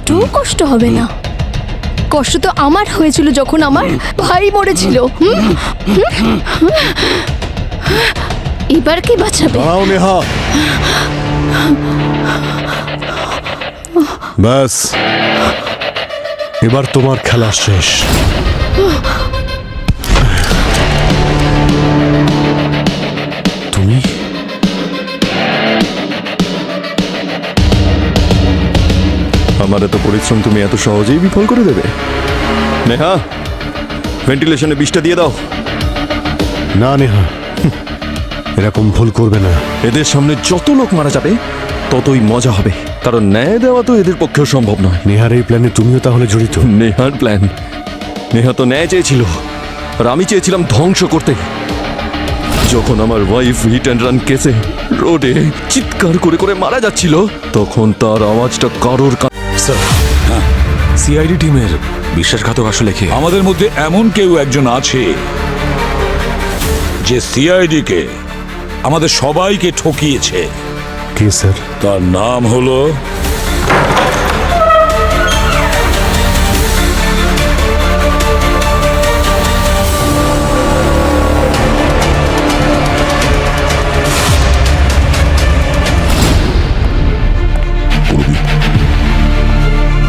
একটু কষ্ট হবে না। কষ্ট তো আমার হয়েছিল যখন আমার ভাই মরেছিল। এবার কে বাঁচাবে? দাঁড়াও নেহা, ব্যাস এবার তোমার খেলা শেষ। তুমি আমার এত পরিশ্রম তুমি এত সহজেই বিফল করে দেবে? নেহা, ভেন্টিলেশনে বিষটা দিয়ে দাও। না নেহা, এরকম ভুল করবে না। এদের সামনে যত লোক মারা যাবে ততই মজা হবে, কারণ ন্যায় দেওয়া তো এদের পক্ষেও সম্ভব নয়। নেহার এই প্ল্যানে তুমিও তাহলে জড়িত? নেহার প্ল্যান? নেহা তো ন্যায় চেয়েছিল, আর আমি চেয়েছিলাম ধ্বংস করতে। যখন আমার ওয়াইফ হিট অ্যান্ড রান কেসে রোডে চিৎকার করে করে মারা যাচ্ছিল, তখন তার আওয়াজটা কারোর স্যার, হ্যাঁ, সিআইডি টিমের বিশ্বাসঘাতক আসলে কে? আমাদের মধ্যে এমন কেউ একজন আছে যে সিআইডি কে আমাদের সবাইকে ঠকিয়েছে। কে স্যার? তার নাম হলো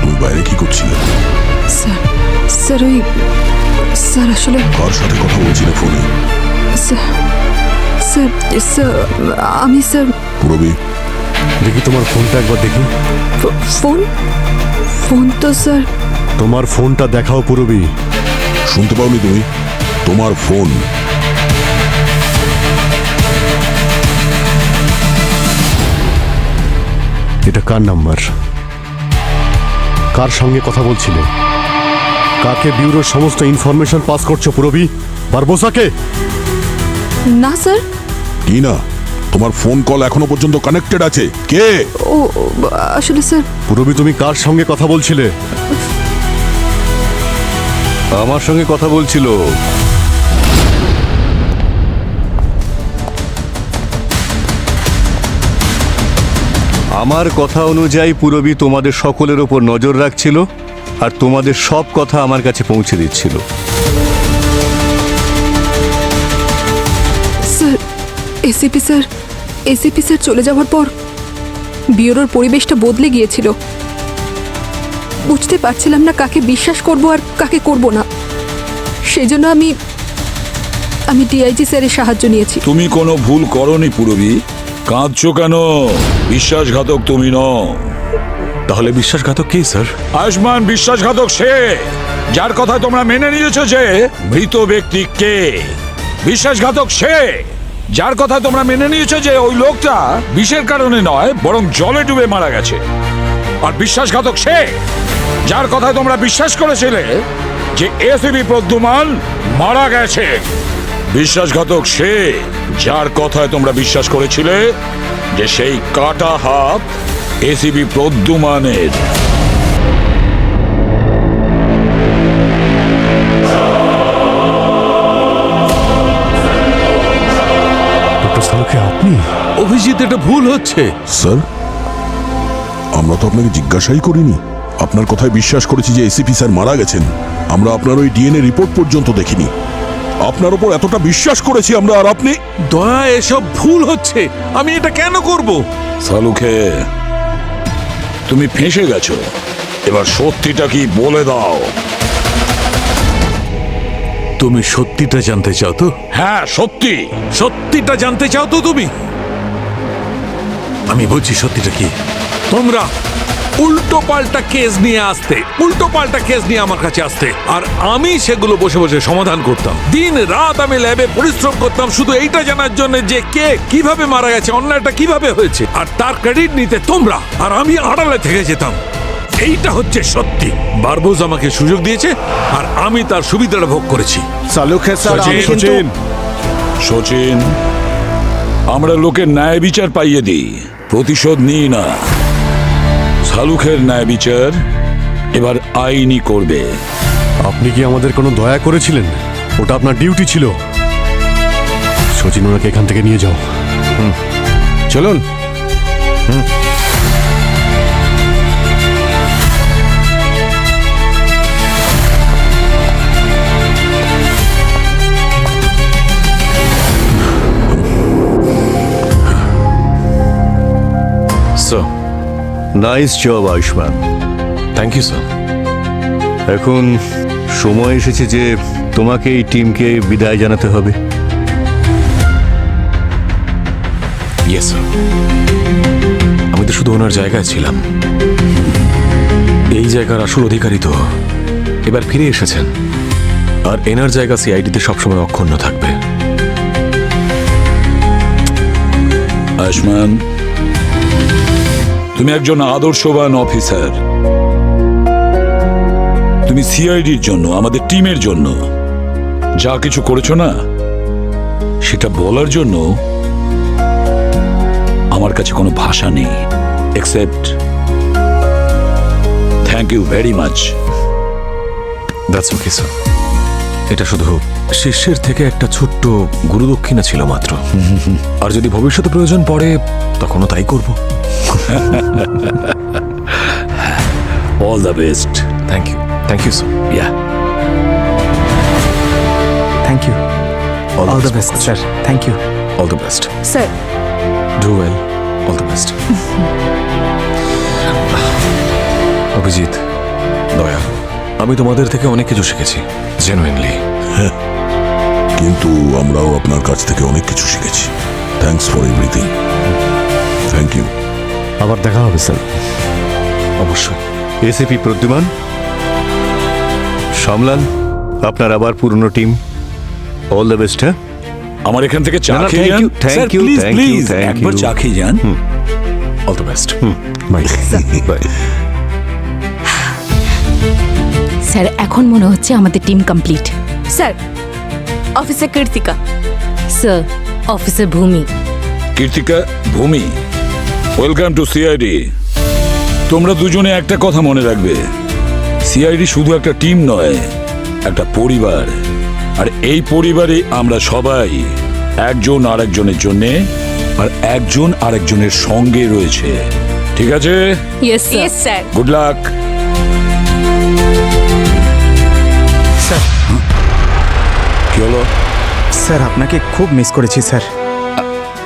তুমি বাইরে কি করছিলে? স্যার স্যার ওই স্যার আসলে কার সাথে কথা বলছিলে ফোনে? স্যার স্যার স্যার আমি স্যার পুরবি, দেখি তোমার ফোনটা একবার দেখি। ফোন ফোন তো স্যার। তোমার ফোনটা দেখাও পুরবি। শুনতে পাওনি তুমি? তোমার ফোন। এটা কার নাম্বার? কার সঙ্গে কথা বলছিলে? কাকে ব্যুরোর সমস্ত ইনফরমেশন পাস করছো পুরবি? বারবোসাকে? না স্যার। কি না? তোমার ফোন কল এখনো পর্যন্ত কানেক্টেড আছে। কে? ও আসলে স্যার পুরবি তুমি কার সঙ্গে কথা বলছিলে? আমার সঙ্গে কথা বলছিল। আমার কথা অনুযায়ী পুরবি তোমাদের সকলের ওপর নজর রাখছিল আর তোমাদের সব কথা আমার কাছে পৌঁছে দিচ্ছিল। স্যার এসিপি স্যার চলে যাওয়ার পর ব্যুরোর পরিবেশটা বদলে গিয়েছিল। বুঝতে পারছিলাম না কাকে বিশ্বাস করব আর কাকে করব না। সেজন্য আমি ডিআইজি স্যারের সাহায্য নিয়েছি। তুমি কোনো ভুল করনি পুরবি। কাঁদছো কেন? বিশ্বাসঘাতক তুমি নও। তাহলে বিশ্বাসঘাতক কে স্যার? আয়ুষ্মান বিশ্বাসঘাতক সে যার কথা তোমরা মেনে নিয়েছো যে মৃত ব্যক্তি কে। বিশ্বাসঘাতক সে যার কথা তোমরা মেনে নিয়েছো যে ওই লোকটা বিষের কারণে নয় বরং জলে ডুবে মারা গেছে। আর বিশ্বাসঘাতক সে যার কথা তোমরা বিশ্বাস করেছিলে যে এসিপি প্রদ্যুমান মারা গেছে। বিশ্বাসঘাতক সে যার কথায় তোমরা বিশ্বাস করেছিলে যে সেই কাটা হাত এসিপি প্রদ্যুমানের। ডক্টর সালুকে আপনি? অভিজিৎ, এটা ভুল হচ্ছে। স্যার, আমরা তো আপনাকে জিজ্ঞাসাই করিনি। আপনার কথায় বিশ্বাস করেছি যে এসিপি স্যার মারা গেছেন। আমরা আপনার ওই ডিএনএ রিপোর্ট পর্যন্ত দেখিনি। আপনার উপর এতটা বিশ্বাস করেছি আমরা, আর আপনি? দয়া, এসব ভুল হচ্ছে। আমি এটা কেন করব? সালুকে, তুমি ফেঁসে গেছো। এবার সত্যিটা কি বলে দাও। তুমি সত্যিটা জানতে চাও তো? হ্যাঁ, সত্যি। সত্যিটা জানতে চাও তো তুমি? আমি বলছি সত্যিটা কি। তোমরা উল্টো পাল্টা কেস নিয়ে আমার কাছে আসতে, আর আমি সেগুলো বসে বসে সমাধান করতাম। দিন রাত আমি ল্যাবে পরিশ্রম করতাম শুধু এইটা জানার জন্য যে কে কিভাবে মারা গেছে, অন্যায়টা কিভাবে হয়েছে, আর তার ক্রেডিট নিতে তোমরা আর আমি আড়ালে থেকে যেতাম। এইটা হচ্ছে সত্যি। বারবোস আমাকে সুযোগ দিয়েছে আর আমি তার সুবিধাটা ভোগ করেছি। সালুকে স্যার, আমি কিন্তু সচিন, সচিন, আমরা লোকের ন্যায় বিচার পাইয়ে দিই, প্রতিশোধ নিই না। সালুকের ন্যায় বিচার এবার আইনি করবে। আপনি কি আমাদের কোনো দয়া করেছিলেন? ওটা আপনার ডিউটি ছিল। সচিন, ওনাকে এখান থেকে নিয়ে যাও। চলুন। Nice job Ayushman. Thank you sir. এখন সময় এসেছে যে তোমাকে এই টিমকে বিদায় জানাতে হবে। Yes sir. আমি তো শুধু ওনার জায়গায় ছিলাম, এই জায়গার আসল অধিকারী তো এবার ফিরে এসেছেন, আর এনার জায়গা সিআইডিতে সবসময় অক্ষুণ্ণ থাকবে। আয়ুষ্মান, তুমি একজন আদর্শবান অফিসার। তুমি সিআইডির জন্য, আমাদের টিমের জন্য যা কিছু করেছো না, সেটা বলার জন্য আমার কাছে কোনো ভাষা নেই, except thank you very much. That's okay sir. এটা শুধু শিষ্যের থেকে একটা ছোট্ট গুরুদক্ষিণা ছিল মাত্র, আর যদি ভবিষ্যতে প্রয়োজন পড়ে তখনও তাই করব। All the best. Thank you sir. Yeah, thank you. All the best sir. Thank you. All the best. Sir do well. All the best. Abhijit, Daya, আমি তোমাদের থেকে অনেক কিছু শিখেছি, জেনুইনলি। কিন্তু আমরাও আপনার কাছ থেকে অনেক কিছু শিখেছি। Thanks for everything. Thank you. আবার দেখা হবে স্যার। অবশ্যই। এসিপি প্রদ্যুমান, সামলান আপনার আবার পুরনো টিম। All the best. হ্যাঁ, আমার এখান থেকে চা না, না, খেয়ে thank যান you, thank sir, you, please thank you, please thank একবার you. চা খেয়ে যান। All the best. Bye bye. Sir এখন মনে হচ্ছে আমাদের team complete. Sir, officer Krittika. Sir, officer ভূমি। কীর্তিকা, ভূমি, ওয়েলকাম টু সিআইডি। তোমরা দুজনে একটা কথা মনে রাখবে, সিআইডি শুধু একটা টিম নয়, একটা পরিবার। আর এই পরিবারে আমরা সবাই একজন আরেকজনের জন্যে আর একজন আরেকজনের সঙ্গে রয়েছে। ঠিক আছে? Yes sir. Sir. Good luck. Sir, কি হলো? স্যার আপনাকে খুব মিস করেছি স্যার।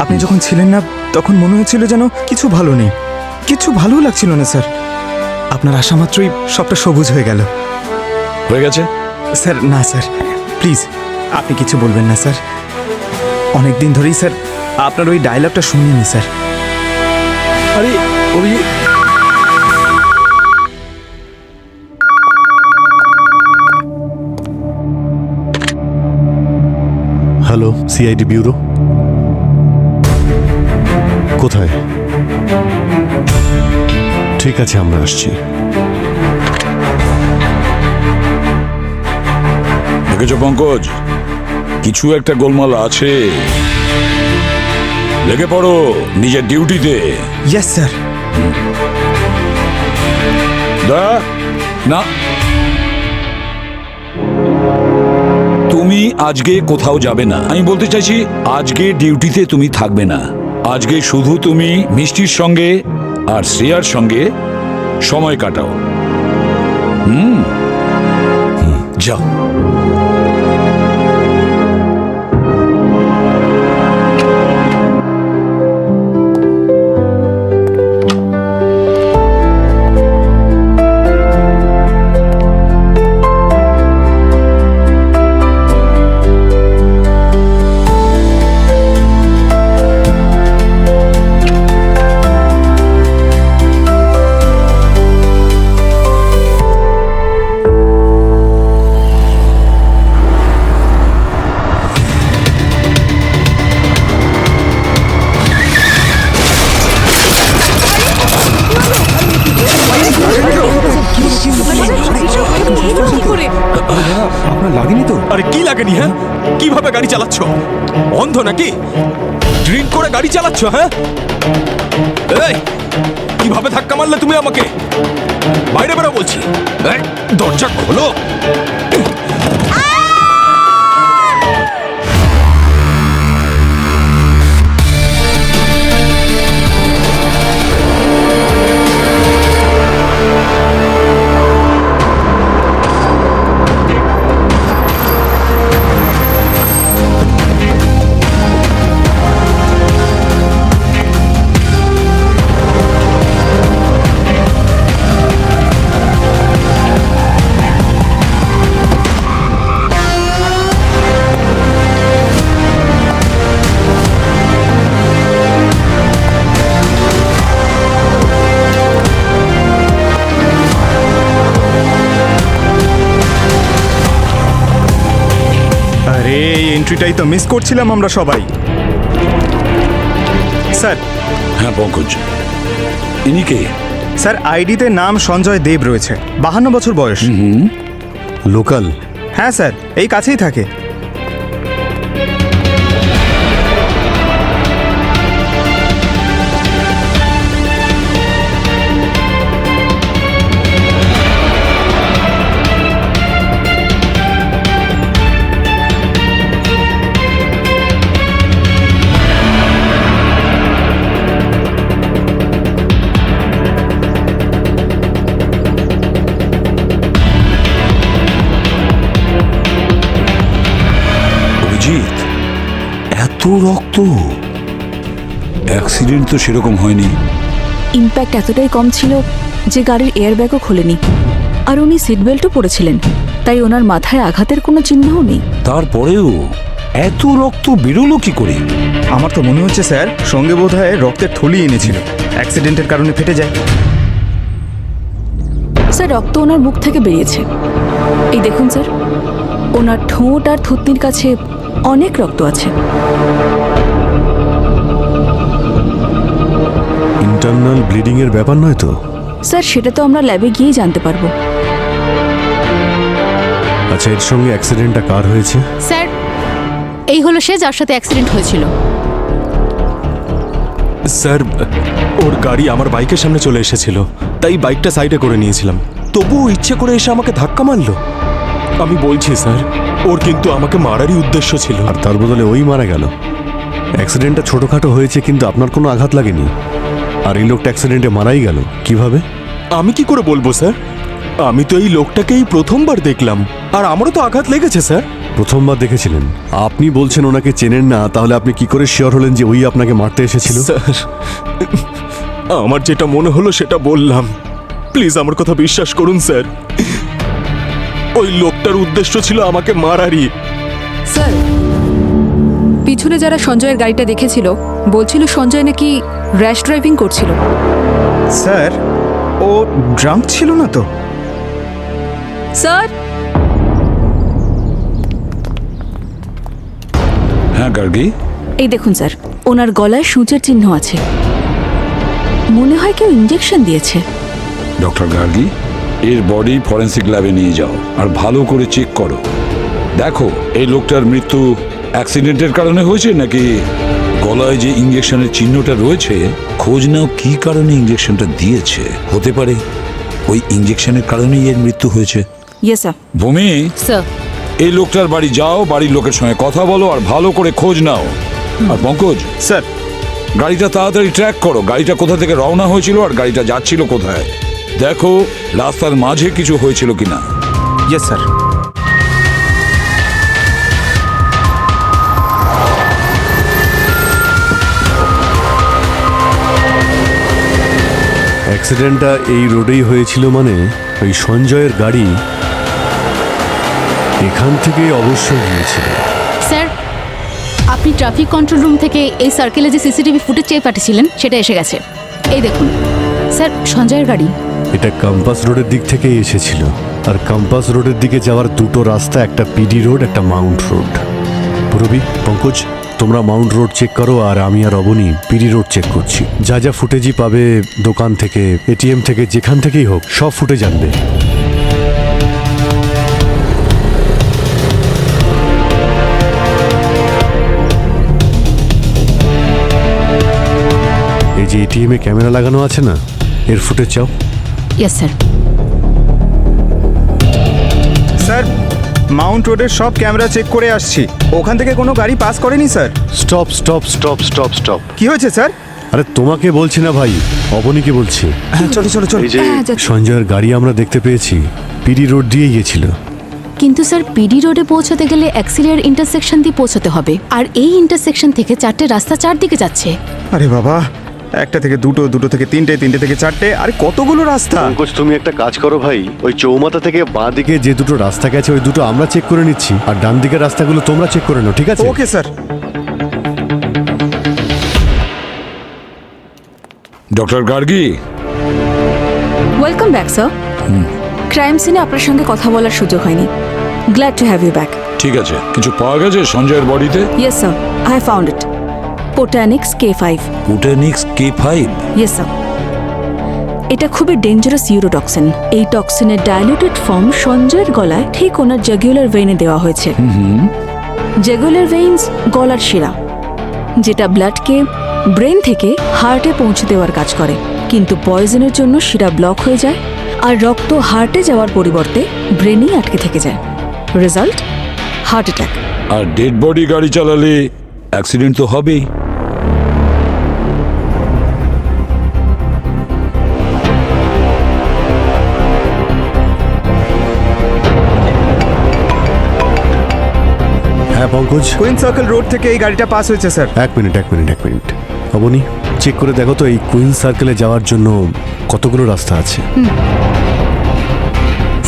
আপনি যখন ছিলেন না তখন মনে হচ্ছিল যেন কিছু ভালো নেই, কিছু ভালো লাগছিল না স্যার। আপনার আসা মাত্রই সবটা সবুজ হয়ে গেল। হয়ে গেছে? স্যার না স্যার, প্লিজ আপনি কিছু বলবেন না স্যার। অনেক দিন ধরেই স্যার আপনার ওই ডায়লগটা শুনিনি স্যার। আরে অভিজিৎ, হ্যালো, সিআইডি ব্যুরো। কোথায়? ঠিক আছে, আমরা আসছি। দেখেছো পঙ্কজ, কিছু একটা গোলমাল আছে। লেগে পড়ো নিজের ডিউটিতে। Yes sir. না, তুমি আজকে কোথাও যাবে না। আমি বলতে চাইছি আজকে ডিউটিতে তুমি থাকবে না। আজকে শুধু তুমি মিষ্টির সঙ্গে আর শ্রেয়ার সঙ্গে সময় কাটাও। যাও। আপনার লাগেনি তো? আরে কি লাগেনি? হ্যাঁ, কিভাবে গাড়ি চালাচ্ছ? অন্ধ নাকি? ড্রিঙ্ক করে গাড়ি চালাচ্ছ? হ্যাঁ, এই কিভাবে ধাক্কা মারলে তুমি আমাকে? বাইরে বেরো বলছি। এই, দরজা খোলো। এন্ট্রিটাই তো মিস করছিলাম আমরা সবাই। স্যার, হ্যাঁ পঙ্কজ, ইনি কে? স্যার আইডিতে নাম সঞ্জয় দেব রয়েছে, 52 বছর বয়স। লোকাল? হ্যাঁ স্যার, এই কাছেই থাকে। অভিজিৎ, এত রক্ত! অ্যাক্সিডেন্ট তো সেরকম হয়নি। ইম্প্যাক্ট এতটাই কম ছিল যে গাড়ির এয়ারব্যাগও খোলেনি, আর উনি সিট বেল্টও পরেছিলেন, তাই ওনার মাথায় আঘাতের কোনো চিহ্নও নেই। তারপরেও এত রক্ত বেরোলো কি করে? আমার তো মনে হচ্ছে স্যার সঙ্গে বোধহয় রক্তের থলি এনেছিল, অ্যাক্সিডেন্টের কারণে ফেটে যায়। স্যার রক্ত ওনার মুখ থেকে বেরিয়েছে, এই দেখুন স্যার, ওনার ঠোঁট আর থুতনির কাছে অনেক রক্ত আছে। ইন্টারনাল ব্লিডিং এর ব্যাপার নয় তো? স্যার সেটা তো আমরা ল্যাবে গিয়েই জানতে পারবো। আচ্ছা, এর সঙ্গে অ্যাক্সিডেন্টটা কার হয়েছে? স্যার এই হলো সে যার সাথে অ্যাক্সিডেন্ট হয়েছিল। স্যার, ওর গাড়ি আমার বাইকের সামনে চলে এসেছিল, তাই বাইকটা সাইডে করে নিয়েছিলাম। তবুও ইচ্ছে করে এসে আমাকে ধাক্কা মারলো। আমি বলছি স্যার, ওর কিন্তু আমাকে মারারই উদ্দেশ্য ছিল। আর তার বদলে ওই মারা গেল। অ্যাক্সিডেন্টটা ছোটখাটো হয়েছে, কিন্তু আপনার কোনো আঘাত লাগেনি। আর এই লোকটা অ্যাক্সিডেন্টে মারাই গেল কিভাবে? আমি কি করে বলবো স্যার? আমি তো এই লোকটাকেই প্রথমবার দেখলাম, আর আমারও তো আঘাত লেগেছে স্যার। প্রথমবার দেখেছিলেন? আপনি বলছেন ওনাকে চেনেন না, তাহলে আপনি কি করে শিওর হলেন যে ওই আপনাকে মারতে এসেছিল? স্যার, আমার যেটা মনে হলো সেটা বললাম। প্লিজ আমার কথা বিশ্বাস করুন স্যার, ওই লোকটার উদ্দেশ্য ছিল আমাকে মারারই। স্যার, পিছনে যারা সঞ্জয়ের গাড়িটা দেখেছিল বলছিল সঞ্জয় নাকি র্যাশ ড্রাইভিং করছিল। স্যার, ও ড্রাঙ্ক ছিল না তো? স্যার, হ্যাঁ গার্গী, এই দেখুন স্যার, ওনার গলায় সূচের চিহ্ন আছে, মনে হয় কেউ ইঞ্জেকশন দিয়েছে। ডক্টর গার্গী, এর বডি ফরেন্সিক ল্যাবে নিয়ে যাও আর ভালো করে চেক করো। দেখো এই লোকটার মৃত্যু অ্যাক্সিডেন্টের কারণে হয়েছে নাকি গলায় যে ইঞ্জেকশনের চিহ্নটা রয়েছে, খোঁজ নাও কি কারণে ইঞ্জেকশনটা দিয়েছে। হতে পারে ওই ইঞ্জেকশনের কারণেই এর মৃত্যু হয়েছে। Yes sir. ভূমি, স্যার এই লোকটার বাড়ি যাও, বাড়ির লোকের সঙ্গে কথা বলো আর ভালো করে খোঁজ নাও। আর পঙ্কজ স্যার, গাড়িটা তাড়াতাড়ি ট্র্যাক করো, গাড়িটা কোথা থেকে রওনা হয়েছিল আর গাড়িটা যাচ্ছিল কোথায়। দেখো রাস্তার মাঝে কিছু হয়েছিল কিনা। Yes sir. অ্যাক্সিডেন্টটা এই রোডেই হয়েছিল মানে ওই সঞ্জয়ের গাড়ি এখান থেকে অবশ্যই গিয়েছিল। স্যার আপনি ট্রাফিক কন্ট্রোল রুম থেকে এই সার্কেলে যে সিসিটিভি ফুটেজ চেয়ে পাঠিয়েছিলেন সেটা এসে গেছে, এই দেখুন। স্যার সঞ্জয়ের গাড়ি এটা কম্পাস রোডের দিক থেকেই এসেছিল, আর কম্পাস রোডের দিকে যাওয়ার দুটো রাস্তা, একটা পিডি রোড, একটা মাউন্ট রোড। পুরবি, পঙ্কজ, তোমরা মাউন্ট রোড চেক করো, আর আমি আর অবনী পিডি রোড চেক করছি। যা যা ফুটেজই পাবে দোকান থেকে, এটিএম থেকে, যেখান থেকেই হোক, সব ফুটেজ আনবে। এই যে এটিএম এ ক্যামেরা লাগানো আছে না, এর ফুটেজ চাও। Yes sir. স্যার, মাউন্ট রোডের সব ক্যামেরা চেক করে আসছি, ওখান থেকে কোনো গাড়ি পাস করেনি sir. Stop stop stop stop stop. কি হয়েছে স্যার? আরে তোমাকে বলছি না ভাই, অবনীকে বলছি। হ্যাঁ, চলো চলো চলো। এই যে সঞ্জয়ের গাড়ি আমরা দেখতে পেয়েছি পিডি রোড দিয়ে গিয়েছিল। কিন্তু স্যার পিডি রোডে পৌঁছতে গেলে অ্যাক্সিলিয়ার ইন্টারসেকশন দিয়ে পৌঁছতে হবে, আর এই ইন্টারসেকশন থেকে চারটে রাস্তা চারদিকে যাচ্ছে। আরে বাবা, একটা থেকে দুটো, দুটো থেকে তিনটে, তিনটে থেকে চারটে, আরে কতগুলো রাস্তা। পঙ্কজ, তুমি একটা কাজ করো ভাই, ওই চৌমাথা থেকে বাঁ দিকে যে দুটো রাস্তা গেছে ওই দুটো আমরা চেক করে নিচ্ছি, আর ডান দিকের রাস্তাগুলো তোমরা চেক করে নাও, ঠিক আছে? Okay sir. Doctor Gargi, welcome back sir. Crime সিনে আপনার সঙ্গে কথা বলার সুযোগ হয়নি। Glad to have you back. ঠিক আছে, কিছু পাওয়া গেছে সঞ্জয়ের বডিতে? Yes sir, I found it. পোটানিক্স K5। পুটেনিক্স K5? Yes sir. এটা খুবই ডেঞ্জারাস ইউরোটক্সিন। এই টক্সিনের ডাইলুটেড ফর্ম সঞ্জয়ের গলায় ঠিক ওনার জাগুলার ভেইনে দেওয়া হয়েছে। জাগুলার ভেইনস গলার শিরা, যেটা ব্লাডকে ব্রেন থেকে হার্টে পৌঁছে দেওয়ার কাজ করে। কিন্তু পয়জনের জন্য শিরা ব্লক হয়ে যায় আর রক্ত হার্টে যাওয়ার পরিবর্তে ব্রেনেই আটকে থেকে যায়। Result heart attack. আর ডেড বডি গাড়ি চালালে অ্যাক্সিডেন্ট তো হবেই। হ্যাঁ পঙ্কজ, কুইন সার্কেল রোড থেকে এই গাড়িটা পাস হয়েছে স্যার। এক মিনিট। অবনী, চেক করে দেখো তো এই কুইন সার্কেলে যাওয়ার জন্য কতগুলো রাস্তা আছে।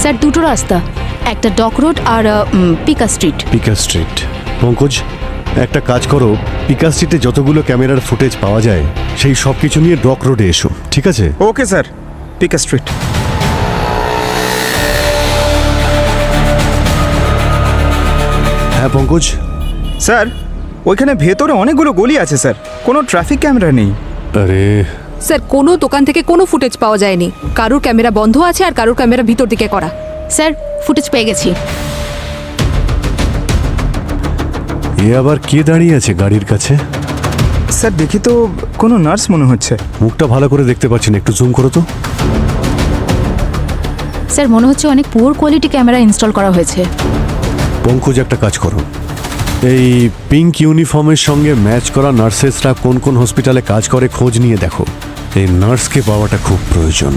স্যার দুটো রাস্তা, একটা ডক রোড আর পিকা স্ট্রিট। পিকা স্ট্রিট। পঙ্কজ, একটা কাজ করো, পিকা স্ট্রিটে যতগুলো ক্যামেরার ফুটেজ পাওয়া যায় সেই সব কিছু নিয়ে ডক রোডে এসো, ঠিক আছে? Okay sir, Pika street. হ্যাঁ পঙ্কজ, স্যার ওইখানে ভেতরে অনেকগুলো গলি আছে স্যার, কোনো ট্রাফিক ক্যামেরা নেই। আরে স্যার কোনো দোকান থেকে কোনো ফুটেজ পাওয়া যায়নি। কারোর ক্যামেরা বন্ধ আছে আর কারোর ক্যামেরা ভিতর দিকে করা। স্যার ফুটেজ পেয়ে গেছি। এ আবার কে দাঁড়িয়ে আছে গাড়ির কাছে? স্যার দেখি তো কোনো নার্স মনে হচ্ছে। মুখটা ভালো করে দেখতে পাচ্ছি না, একটু জুম করো তো। স্যার মনে হচ্ছে অনেক পুয়ার কোয়ালিটি ক্যামেরা ইনস্টল করা হয়েছে। পঙ্কজ একটা কাজ করো, এই পিঙ্ক ইউনিফর্মের সঙ্গে ম্যাচ করা নার্সেসরা কোন কোন হসপিটালে কাজ করে খোঁজ নিয়ে দেখো। এই নার্সকে পাওয়াটা খুব প্রয়োজন।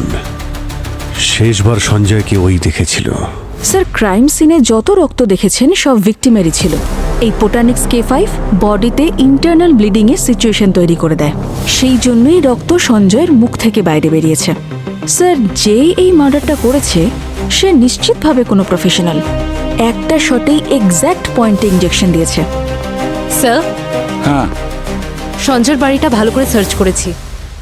শেষবার সঞ্জয়কে ওই দেখেছিল। স্যার ক্রাইম সিনে যত রক্ত দেখেছেন সব ভিকটিমেরই ছিল। এই পোটানিক্স K5 বডিতে ইন্টারনাল ব্লিডিং এর সিচুয়েশন তৈরি করে দেয়, সেই জন্যই রক্ত সঞ্জয়ের মুখ থেকে বাইরে বেরিয়েছে। স্যার যে এই মার্ডারটা করেছে সে নিশ্চিতভাবে কোনো প্রফেশনাল। একটা শটেই এক্স্যাক্ট পয়েন্টে ইনজেকশন দিয়েছে। স্যার হ্যাঁ, সঞ্জয়ের বাড়িটা ভালো করে সার্চ করেছি।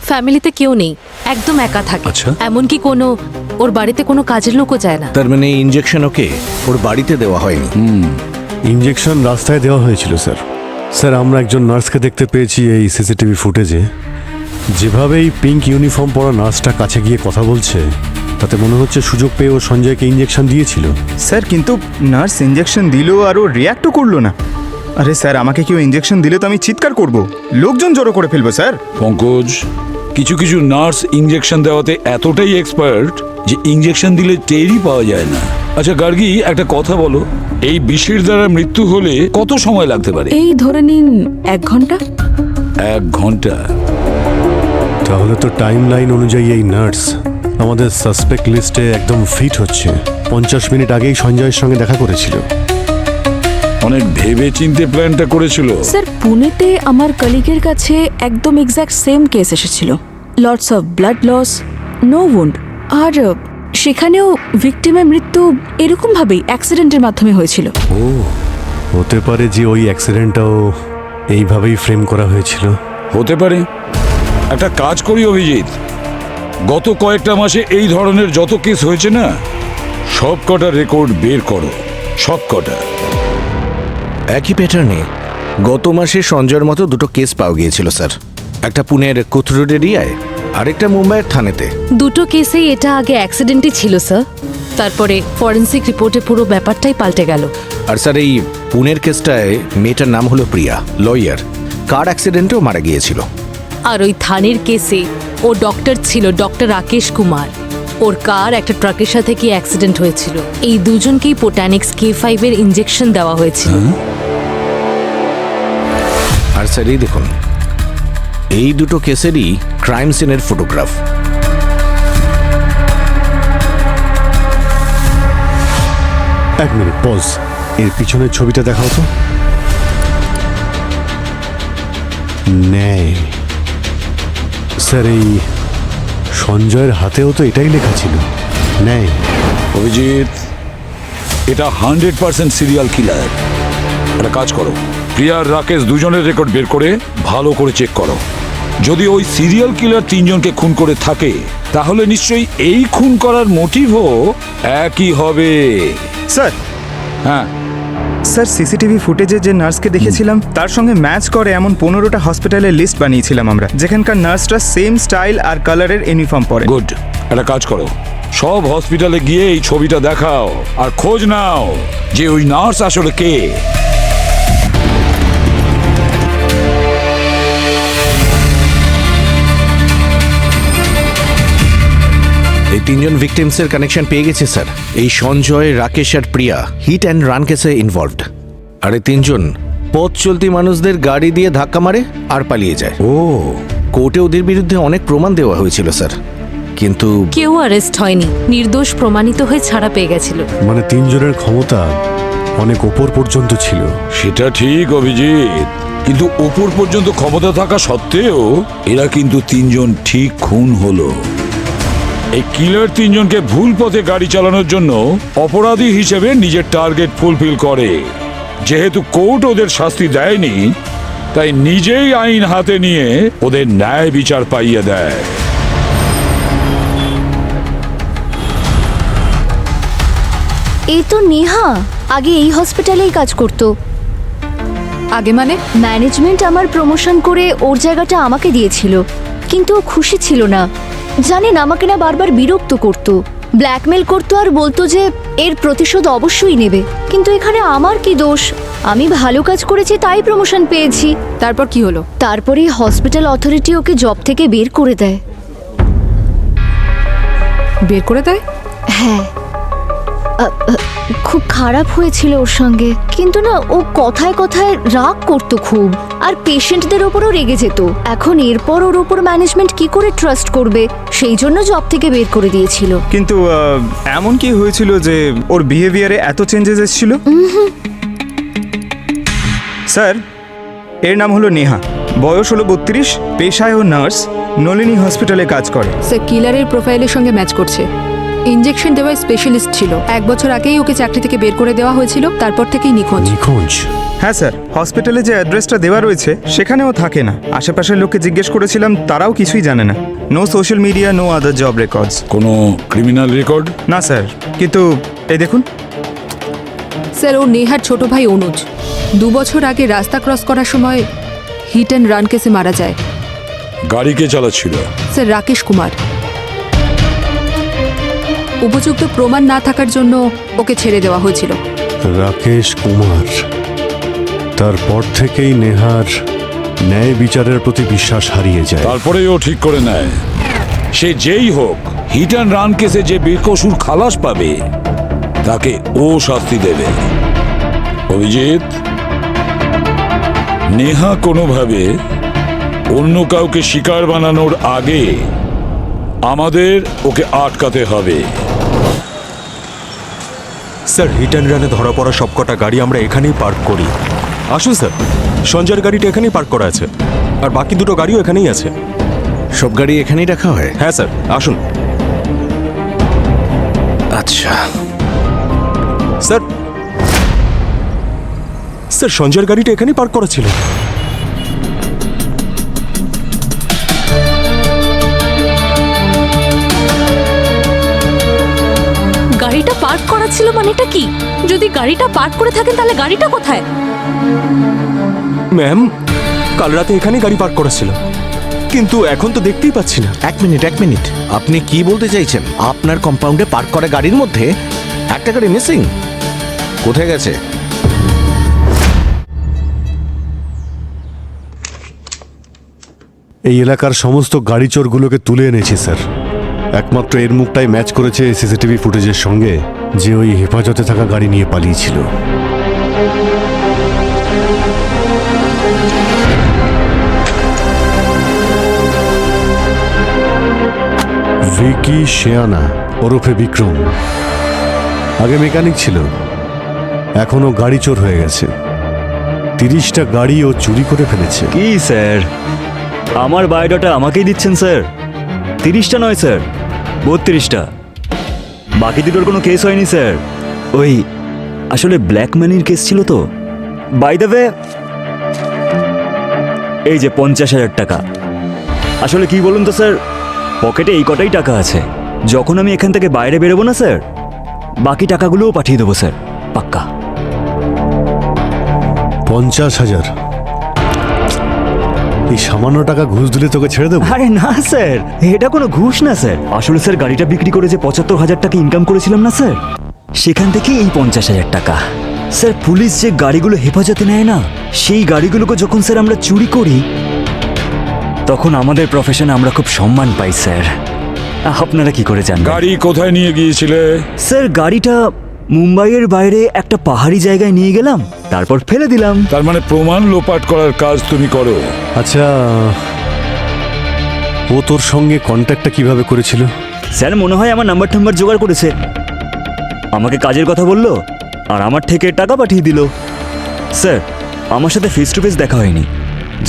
ফ্যামিলিতে কেউ নেই, একদম একা থাকে। আচ্ছা। এমনকি কোনো ওর বাড়িতে কোনো কাজের লোকও যায় না। তার মানে ইনজেকশন ওকে ওর বাড়িতে দেওয়া হয়নি। ইঞ্জেকশন রাস্তায় দেওয়া হয়েছিল স্যার। স্যার আমরা একজন নার্সকে দেখতে পেয়েছি এই সিসিটিভি ফুটেজে। যেভাবে এই পিঙ্ক ইউনিফর্ম পরা নার্সটা কাছে গিয়ে কথা বলছে তাতে মনে হচ্ছে সুযোগ পেয়ে ও সঞ্জয়কে ইঞ্জেকশন দিয়েছিল। স্যার কিন্তু নার্স ইঞ্জেকশন দিল আর ও রিয়াক্টও করলো না। আরে স্যার আমাকে কেউ ইঞ্জেকশন দিলে তো আমি চিৎকার করব, লোকজন জড়ো করে ফেলবো স্যার। পঙ্কজ, কিছু কিছু নার্স ইঞ্জেকশন দেওয়াতে এতটাই এক্সপার্ট যে ইঞ্জেকশন দিলে টেরই পাওয়া যায় না। আচ্ছা গার্গী, একটা কথা বলো, এই বিষের দ্বারা মৃত্যু হলে কত সময় লাগতে পারে? এই ধরে নিন 1 ঘন্টা। 1 ঘন্টা? তাহলে তো টাইম লাইন অনুযায়ী এই নার্স আমাদের সাসপেক্ট লিস্টে একদম ফিট হচ্ছে। 50 মিনিট আগেই সঞ্জয়ের সঙ্গে দেখা করেছিল। অনেক ভেবে চিন্তে প্ল্যানটা করেছিল। স্যার পুনেতে আমার কলিগের কাছে একদম এক্স্যাক্ট সেম কেস এসেছিল। Lots of blood loss, no wound. আর সেখানেও ভিকটিমের মৃত্যু এরকমভাবেই অ্যাক্সিডেন্টের মাধ্যমে হয়েছিল। ও হতে পারে যে ওই অ্যাক্সিডেন্টটাও এইভাবেই ফ্রেম করা হয়েছিল। হতে পারে। একটা কাজ করি অভিজিৎ, গত কয়েকটা মাসে এই ধরনের যত কেস হয়েছে না, সব কটা রেকর্ড বের করো, সব কটা। একই প্যাটার্নে গত মাসে সঞ্জয়ের মতো 2টো কেস পাওয়া গিয়েছিল স্যার। একটা পুনের কোথরোড এরিয়ায়, আরেকটা মুম্বাইয়ের থানেতে। দুটো কেসেই এটা আগে অ্যাক্সিডেন্টই ছিল স্যার, তারপরে ফরেন্সিক রিপোর্টে পুরো ব্যাপারটাই পাল্টে গেল। আর স্যার এই পুনের কেসটায় মেয়েটার নাম হলো প্রিয়া, লয়ার, কার অ্যাক্সিডেন্টেও মারা গিয়েছিল। আর ওই থানের কেসে ও ডক্টর ছিল, ডক্টর রাকেশ কুমার। ওর কার একটা ট্রাকের সাথে কি অ্যাক্সিডেন্ট হয়েছিল। এই দুজনকেই পোটানিক্স K5 এর ইনজেকশন দেওয়া হয়েছিল। আর স্যার এই দেখুন, এই 2টো কেসেরই ক্রাইম সিনের ফটোগ্রাফ। এক মিনিট পজ, এর পিছনের ছবিটা দেখাও তো। নেই স্যার, এই সঞ্জয়ের হাতেও তো এটাই লেখা ছিল, নেই। অভিজিৎ, এটা 100% সিরিয়াল কিলার। একটা কাজ করো, প্রিয়া আর রাকেশ দুজনের রেকর্ড বের করে ভালো করে চেক করো। যদি ওই সিরিয়াল কিলার 3 জনকে খুন করে থাকে তাহলে নিশ্চয়ই এই খুন করার মোটিভও একই হবে। স্যার হ্যাঁ স্যার সিসিটিভি ফুটেজে যে নার্সকে দেখেছিলাম তার সঙ্গে ম্যাচ করে এমন 15টা হসপিটালের লিস্ট বানিয়েছিলাম আমরা, যেখানকার নার্সরা সেম স্টাইল আর কালারের ইউনিফর্ম পরে। গুড, একটা কাজ করো, সব হসপিটালে গিয়ে এই ছবিটা দেখাও আর খোঁজ নাও যে ওই নার্স আসলে কে। এই তিনজন ভিকটিমসের কানেকশন পেয়ে গেছে স্যার। এই সঞ্জয়, রাকেশ আর প্রিয়া হিট অ্যান্ড রান কেসে ইনভলভড। আর এই তিনজন পথ চলতি মানুষদের গাড়ি দিয়ে ধাক্কা মারে আর পালিয়ে যায়। ও, কোর্টে ওদের বিরুদ্ধে অনেক প্রমাণ দেওয়া হয়েছিল স্যার, কিন্তু কেউ অ্যারেস্ট হয়নি, নির্দোষ প্রমাণিত হয়ে ছাড়া পেয়ে গেছিল। মানে তিনজনের ক্ষমতা অনেক ওপর পর্যন্ত ছিল। সেটা ঠিক অভিজিৎ, কিন্তু ওপর পর্যন্ত ক্ষমতা থাকা সত্ত্বেও এরা কিন্তু তিনজন ঠিক খুন হলো। এই কিলার তিনজনকে ভুল পথে গাড়ি চালানোর জন্য অপরাধী হিসেবে নিজের টার্গেট ফুলফিল করে। যেহেতু কোর্ট ওদের শাস্তি দেয়নি, তাই নিজেই আইন হাতে নিয়ে ওদের ন্যায় বিচার পাইয়ে দেয়। এই তো নেহা আগে এই হসপিটালেই কাজ করতো। আগে মানে? ম্যানেজমেন্ট আমার প্রমোশন করে ওর জায়গাটা আমাকে দিয়েছিল, কিন্তু ও খুশি ছিল না। জানেন, আমাকে না বারবার বিরক্ত করতো, ব্ল্যাকমেল করতো আর বলতো যে এর প্রতিশোধ অবশ্যই নেবে। কিন্তু এখানে আমার কি দোষ? আমি ভালো কাজ করেছি তাই প্রমোশন পেয়েছি। তারপর কি হলো? তারপরে হসপিটাল অথরিটি ওকে জব থেকে বের করে দেয়। বের করে দেয়? হ্যাঁ, খুব খারাপ হয়েছিল ওর সঙ্গে, কিন্তু না ও কথায় কথায় রাগ করতো খুব, আর পেশেন্টদের ওপরও রেগে যেত। এখন এরপর ওর ওপর ম্যানেজমেন্ট কি করে ট্রাস্ট করবে, সেই জন্য জব থেকে বের করে দিয়েছিল। কিন্তু এমন কি হয়েছিল যে ওর বিহেভিয়ারে এত চেঞ্জেস এসেছিল? স্যার, এর নাম হলো নেহা, বয়স হলো 32, পেশায় ও নার্স, নলিনী হসপিটালে কাজ করে। সে কিলারের প্রোফাইলের সঙ্গে ম্যাচ করছে। ইনজেকশন দেওয়ার স্পেশালিস্ট ছিল। 1 বছর আগেই ওকে চাকরি থেকে বের করে দেওয়া হয়েছিল, তারপর থেকেই নিখোঁজ। নিখোঁজ? হ্যাঁ স্যার, হসপিটালে যে অ্যাড্রেসটা দেওয়া রয়েছে সেখানেও থাকে না। আশেপাশের লোককে জিজ্ঞেস করেছিলাম, তারাও কিছুই জানে না। No social media, no other job records. কোনো ক্রিমিনাল রেকর্ড? না স্যার, কিন্তু এই দেখুন স্যার, ও নেহার ছোট ভাই অনুজ 2 বছর আগে রাস্তা ক্রস করার সময় হিট অ্যান্ড রান কেসে মারা যায়। গাড়ি কে চালাচ্ছিল? স্যার, রাকেশ কুমার। উপযুক্ত প্রমাণ না থাকার জন্য ওকে ছেড়ে দেওয়া হয়েছিল। রাকেশ কুমার। তারপর থেকেই নেহার ন্যায় বিচারের প্রতি বিশ্বাস হারিয়ে যায়। তারপরেই ও ঠিক করে নেয় সে যেই হোক হিট অ্যান্ড রান কেসে যে বেকসুর খালাস পাবে তাকে ও শাস্তি দেবে। অভিজিৎ, নেহা কোনোভাবে অন্য কাউকে শিকার বানানোর আগে আমাদের ওকে আটকাতে হবে। স্যার, হিট অ্যান্ড রানে ধরা পড়া সবকটা গাড়ি আমরা এখানেই পার্ক করি। আসুন স্যার, সঞ্জয়ের গাড়িটা এখানেই পার্ক করা আছে, আর বাকি দুটো গাড়িও এখানেই আছে। সব গাড়ি এখানেই রাখা হয়? হ্যাঁ স্যার, আসুন। আচ্ছা স্যার, স্যার সঞ্জয়ের গাড়িটা এখানেই পার্ক করা ছিল। গাড়িটা পার্ক করা ছিল মানেটা কি? যদি গাড়িটা পার্ক করে থাকেন তাহলে গাড়িটা কোথায়? ম্যাম, কাল রাতে এখানেই গাড়ি পার্ক করা ছিল, কিন্তু এখন তো দেখতেই পাচ্ছি না। এক মিনিট, আপনি কি বলতে চাইছেন? আপনার কম্পাউন্ডে পার্ক করা গাড়ির মধ্যে একটা গাড়ি মিসিং? কোথায় গেছে? এই এলাকার সমস্ত গাড়ি চোরগুলোকে তুলে এনেছি স্যার। একমাত্র এর মুখটাই ম্যাচ করেছে সিসিটিভি ফুটেজের সঙ্গে, যে ওই হেফাজতে থাকা গাড়ি নিয়ে পালিয়েছিল। ভিকি শেয়ানা ওরফে বিক্রম আগে মেকানিক ছিল, এখনও গাড়ি চোর হয়ে গেছে। 30টা গাড়ি ও চুরি করে ফেলেছে। কি স্যার, আমার বায়োডাটা আমাকেই দিচ্ছেন স্যার? 30টা নয় স্যার, 32টা। বাকি দুটোর কোনো কেস হয়নি স্যার। ওই আসলে ব্ল্যাক মানির কেস ছিল তো। বাই দ্য ওয়ে, এই যে 50,000 টাকা। আসলে কি বলুন তো স্যার, পকেটে এই কটাই টাকা আছে। যখন আমি এখান থেকে বাইরে বেরোবো না স্যার, বাকি টাকাগুলোও পাঠিয়ে দেবো স্যার, পাক্কা। 50,000? এই সামান্য টাকা ঘুষ দিলে তোকে ছেড়ে দেবো? আরে না স্যার, এটা কোনো ঘুষ না স্যার। আসলে স্যার গাড়িটা বিক্রি করে যে 75,000 টাকা ইনকাম করেছিলাম না স্যার, সেখান থেকে এই 50,000 টাকা। স্যার পুলিশ যে গাড়িগুলো হেফাজতে নেয় না, সেই গাড়িগুলোকে যখন স্যার আমরা চুরি করি, তখন আমাদের প্রফেশনে আমরা খুব সম্মান পাই স্যার। আপনারা কি করে জানেন? গাড়ি কোথায় নিয়ে গিয়েছিলে? স্যার গাড়িটা মুম্বাইয়ের বাইরে একটা পাহাড়ি জায়গায় নিয়ে গেলাম, তারপর ফেলে দিলাম। তার মানে প্রমাণ লোপাট করার কাজ তুমি করো? আচ্ছা, ও তোর সঙ্গে কন্ট্যাক্টটা কিভাবে করেছিল? স্যার মনে হয় আমার নাম্বার জোগাড় করেছে, আমাকে কাজের কথা বললো আর আমার থেকে টাকা পাঠিয়ে দিল। স্যার আমার সাথে ফেস টু ফেস দেখা হয়নি,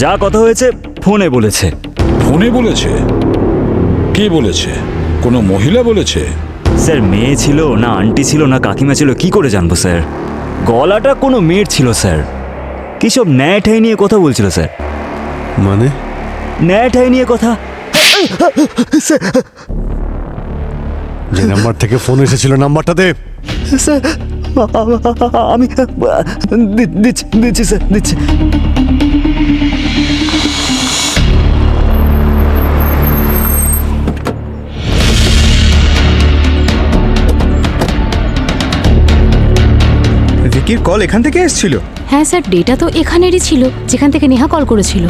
যা কথা হয়েছে ফোনে বলেছে। ফোনে বলেছে? কি বলেছে? কোনো মহিলা বলেছে? স্যার মেয়ে ছিল না আন্টি ছিল না কাকিমা ছিল, কি করে জানবো স্যার? গলাটা কোনো মেয়ের ছিল স্যার। কি সব ন্যায় ঠাই নিয়ে কথা বলছিল স্যার। মানে? ন্যায় ঠাই নিয়ে কথা। যে নাম্বার থেকে ফোন এসেছিল নাম্বারটা দে। স্যার আমি দিচ্ছি স্যার, দিচ্ছি। রিকির কল এখান থেকে এসেছিল? হ্যাঁ স্যার, ডেটা তো এখানেরই ছিল যেখান থেকে নেহা কল করেছিল।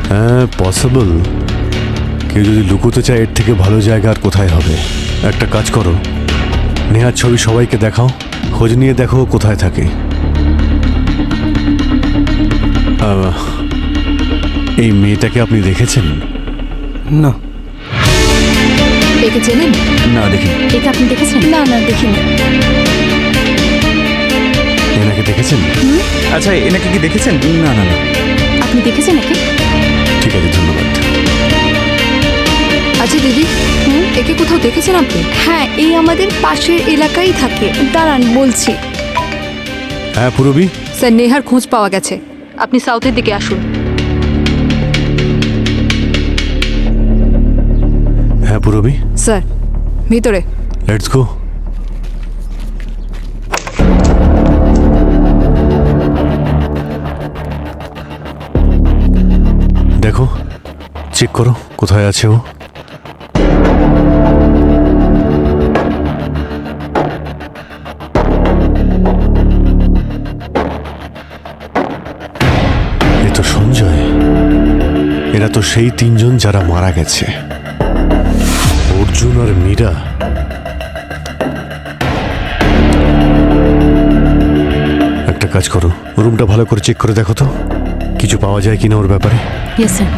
হ্যাঁ পসিবল। কেউ যদি লুকোতে চায় এর থেকে ভালো জায়গা আর কোথায় হবে? একটা কাজ করো, নেহার ছবি সবাইকে দেখাও, খোঁজ নিয়ে দেখো কোথায় থাকে। এই মেয়েটাকে আপনি দেখেছেন? না। একে চেনেন? না দেখি। একে আপনি দেখেছেন? না না দেখিনি। এনাকে দেখেছেন? আচ্ছা এনাকে কি দেখেছেন? না না না। আপনি দেখেছেন একে? ঠিক আছে, ধন্যবাদ। আচ্ছা দিদি, একে কোথাও দেখেছেন আপনি? হ্যাঁ, এই আমাদের পাশের এলাকায় থাকে। দাঁড়ান বলছি। হ্যাঁ পুরবী? স্যার নেহার খোঁজ পাওয়া গেছে, আপনি সাউথের দিকে আসুন। হ্যাঁ পুরবী, স্যার ভিতরে। Let's go. দেখো, চেক করো কোথায় আছে ও। এ তো সঞ্জয়। এরা তো সেই তিনজন যারা মারা গেছে, অর্জুন আর মীরা। একটা কাজ করো, রুমটা ভালো করে চেক করে দেখো তো কিছু পাওয়া যায় কিনা ওর ব্যাপারে। Yes sir.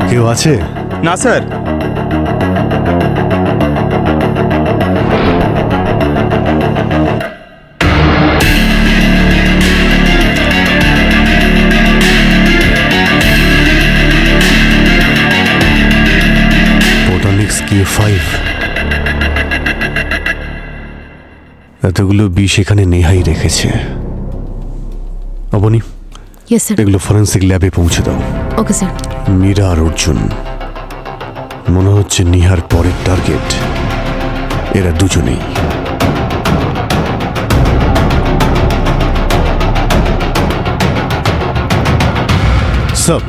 কেউ আছে? না স্যার। বোটানিক্স K5, এতগুলো বিষ এখানে নেহাই রেখেছে। Aboni, yes sir. এগুলো ফরেন্সিক ল্যাবে পৌঁছে দাও। Okay sir. মীরা আর অর্জুন মনে হচ্ছে নিহার পরের টার্গেট। এরা দুজনেই। স্যার।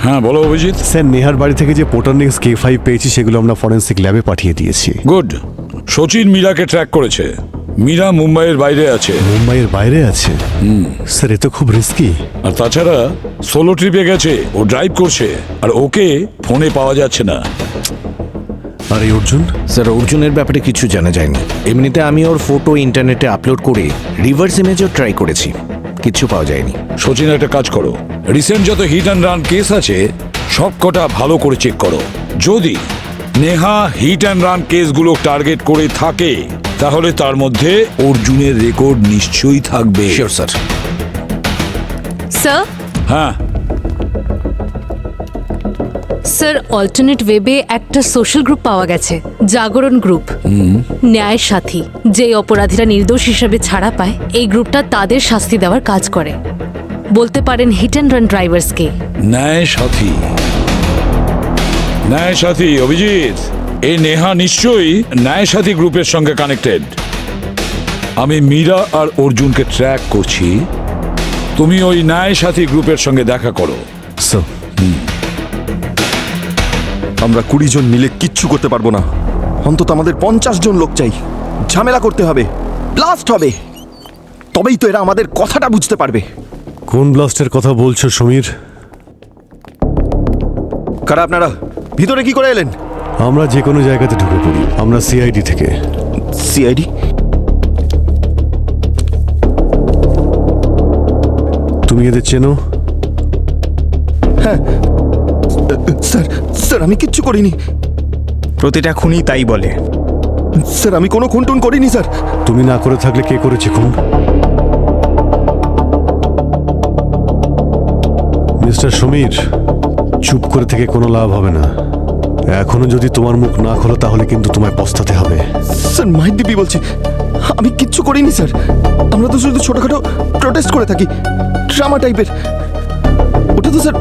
হ্যাঁ বলো অভিজিৎ। স্যার নেহার বাড়ি থেকে যে পোটানিক্স K5 পেয়েছি সেগুলো আমরা ফরেন্সিক ল্যাবে পাঠিয়ে দিয়েছি। গুড। সচিন মীরাকে ট্র্যাক করেছে। মীরা মুম্বাইয়ের বাইরে আছে। মুম্বাইয়ের বাইরে আছে? স্যার এ তো খুব রিস্কি। আর তাছাড়া সোলো ট্রিপে গেছে, ও ড্রাইভ করছে, আর ওকে ফোনে পাওয়া যাচ্ছে না। আর এই অর্জুন? স্যার অর্জুনের ব্যাপারে কিছু জানা যায়নি। এমনিতে আমি ওর ফটো ইন্টারনেটে আপলোড করে রিভার্স ইমেজও ট্রাই করেছি, কিছু পাওয়া যায়নি। সচিন একটা কাজ করো, রিসেন্ট যত হিট অ্যান্ড রান কেস আছে সব কটা ভালো করে চেক করো। যদি নেহা হিট অ্যান্ড রান কেসগুলো টার্গেট করে থাকে তাহলে তার মধ্যে অর্জুনের রেকর্ড নিশ্চয়ই থাকবে। Sure sir. স্যার। হ্যাঁ স্যার, অল্টারনেট ওয়েবে একটা সোশ্যাল গ্রুপ পাওয়া গেছে, জাগরণ গ্রুপ। ন্যায়ের সাথী। যে অপরাধীরা নির্দোষ হিসেবে ছাড়া পায়, এই গ্রুপটা তাদের শাস্তি দেওয়ার কাজ করে। বলতে পারেন হিট অ্যান্ড রান ড্রাইভার্সকে। ন্যায় সাথী। ন্যায় সাথী অভিজিৎ, এই নেহা নিশ্চয়ই ন্যায় সাথী গ্রুপের সঙ্গে কানেক্টেড। আমি মীরা আর অর্জুনকে ট্র্যাক করছি, তুমি ওই ন্যায় সাথী গ্রুপের সঙ্গে দেখা করো। স্যার, আমরা 20 জন মিলে কিচ্ছু করতে পারবো না। অন্তত আমাদের 50 জন লোক চাই। ঝামেলা করতে হবে, ব্লাস্ট হবে, তবেই তো এরা আমাদের কথাটা বুঝতে পারবে। কোন ব্লাস্টের কথা বলছো সমীর? কারা আপনারা? ভিতরে কি করে এলেন? আমরা যে কোনো জায়গাতে ঢুকে পড়ি। আমরা সিআইডি থেকে। সিআইডি? তুমি এদের চেনো? হ্যাঁ স্যার, স্যার আমি কিচ্ছু করিনি। প্রতিটা খুনি তাই বলে। স্যার আমি কোনো খুন টুন করিনি স্যার। তুমি না করে থাকলে কে করেছে খুন? মিস্টার সমীর, চুপ করে থেকে কোনো লাভ হবে না। এখনো যদি তোমার মুখ না খোলো তাহলে কিন্তু তোমায় পস্তাতে হবে। স্যার মাহির দিবি বলছি, আমি কিচ্ছু করিনি স্যার। আমরা তো শুধু ছোটখাটো প্রোটেস্ট করে থাকি, ড্রামা টাইপের। ওটা তো স্যার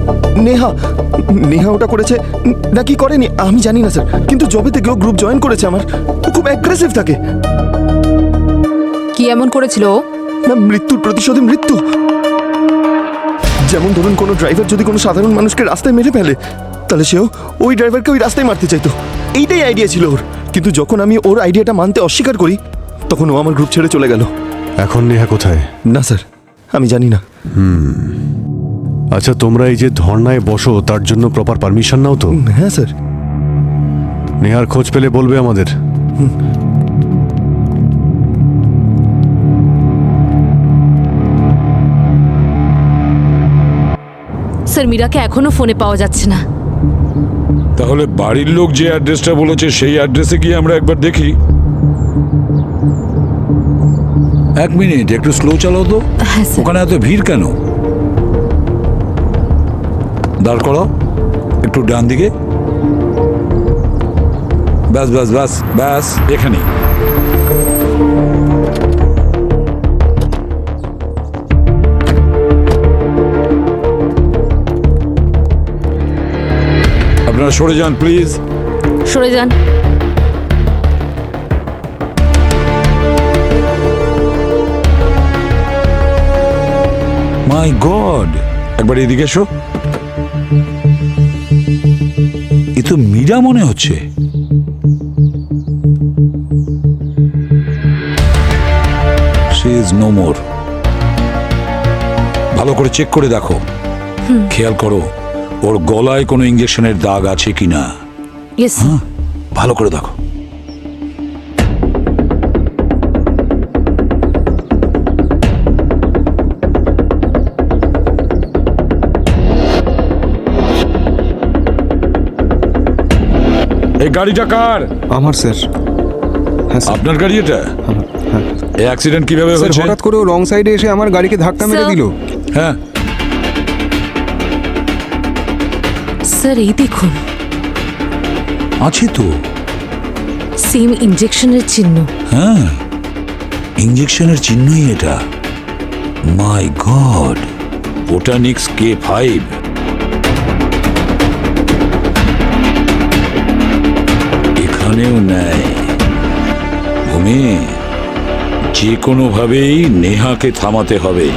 নেহা, নেহা ওটা করেছে নাকি করেনি আমি জানি না স্যার, কিন্তু যবে থেকে ও গ্রুপ জয়েন করেছে আমার, ও খুব অ্যাগ্রেসিভ থাকে। কি এমন করেছিল ও? ম্যাম, মৃত্যুর প্রতিশোধে মৃত্যু। যেমন ধরুন কোনো ড্রাইভার যদি কোনো সাধারণ মানুষকে রাস্তায় মেরে ফেলে, তাহলে সেও ওই ড্রাইভারকে ওই রাস্তায় মারতে চাইতো। এইটাই আইডিয়া ছিল ওর। কিন্তু যখন আমি ওর আইডিয়াটা মানতে অস্বীকার করি, তখন ও আমার গ্রুপ ছেড়ে চলে গেল। এখন নেহা কোথায়? না স্যার, আমি জানি না। আচ্ছা, তোমরা এই যে ধর্নায় বসো তার জন্য প্রপার পারমিশন নাও তো? হ্যাঁ স্যার। নেহার খোঁজ পেলে বলবে আমাদের। স্যার, মীরাকে এখনো ফোনে পাওয়া যাচ্ছে না। তাহলে বাড়ির লোক যে অ্যাড্রেসটা বলেছে সেই অ্যাড্রেসে গিয়ে আমরা একবার দেখি। 1 মিনিট, একটু স্লো চালাও তো। হ্যাঁ স্যার। ওখানে এত ভিড় কেন? দাঁড় করো, একটু ডান দিকে। ব্যাস ব্যাস ব্যাস ব্যাস, এখানে। আপনারা সরে যান প্লিজ। সরে যান। মাই গড, একবার এদিকে এসো। এ তো মীরা মনে হচ্ছে। She is no more. ভালো করে চেক করে দেখো, খেয়াল করো ওর গলায় কোনো ইঞ্জেকশনের দাগ আছে কিনা। ইয়েস। ভালো করে দেখো। এই গাড়িটা কার? আমার স্যার। হ্যাঁ স্যার। আপনার গাড়ি এটা? হ্যাঁ। এই অ্যাক্সিডেন্ট কিভাবে স্যার, হয়েছে? হঠাৎ করে রং সাইডে এসে আমার গাড়িকে ধাক্কা মেরে দিল। হ্যাঁ স্যার, এই দেখুন, আছে তো সেম ইনজেকশনের চিহ্ন। হ্যাঁ, ইঞ্জেকশনের চিহ্নই এটা। মাই গড, বোটানিক্স K5। এখানেও নেয়। ভূমি, যে কোনোভাবেই নেহাকে থামাতে হবে।